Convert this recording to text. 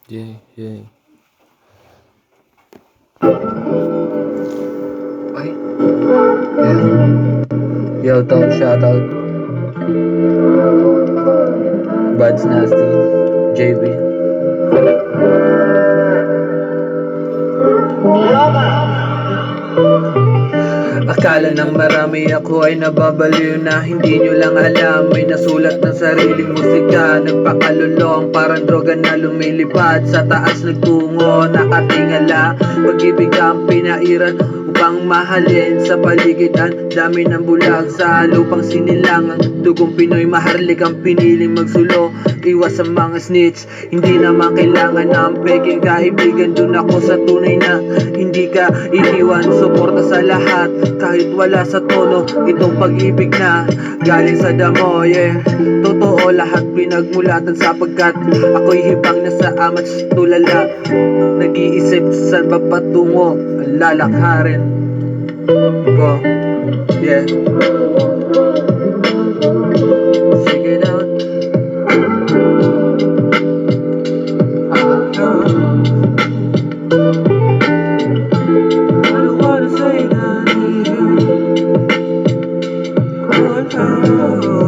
Yeah, yeah. Ay, yeah. Yo, Tom, shoutout. Buds Nasty, JB. Akala ng marami ako ay nababaliw na hindi nyo lang alam. May nasulat ng sariling musika, nagpakalulong parang droga na lumilipad sa taas nagtungo, nakatingala. Pag-ibig ang pinairan upang mahalin sa paligiran. Dami ng bulag sa lupang sinilangan. Dugong Pinoy maharlik ang piniling magsulo. Iwas sa mga snitch, hindi naman kailangan ng peking kaibigan. Dun ako sa tunay na hindi ka iiwan. Suporta sa lahat kahit wala sa tono. Itong pag-ibig na galing sa damo, yeah. Totoo lahat pinagmulatan sapagkat ako'y hibang na sa amat tulala. Nag-iisip saan ba patungo ang lalakarin ko, yeah. Sige na. I don't wanna say that. Oh, no.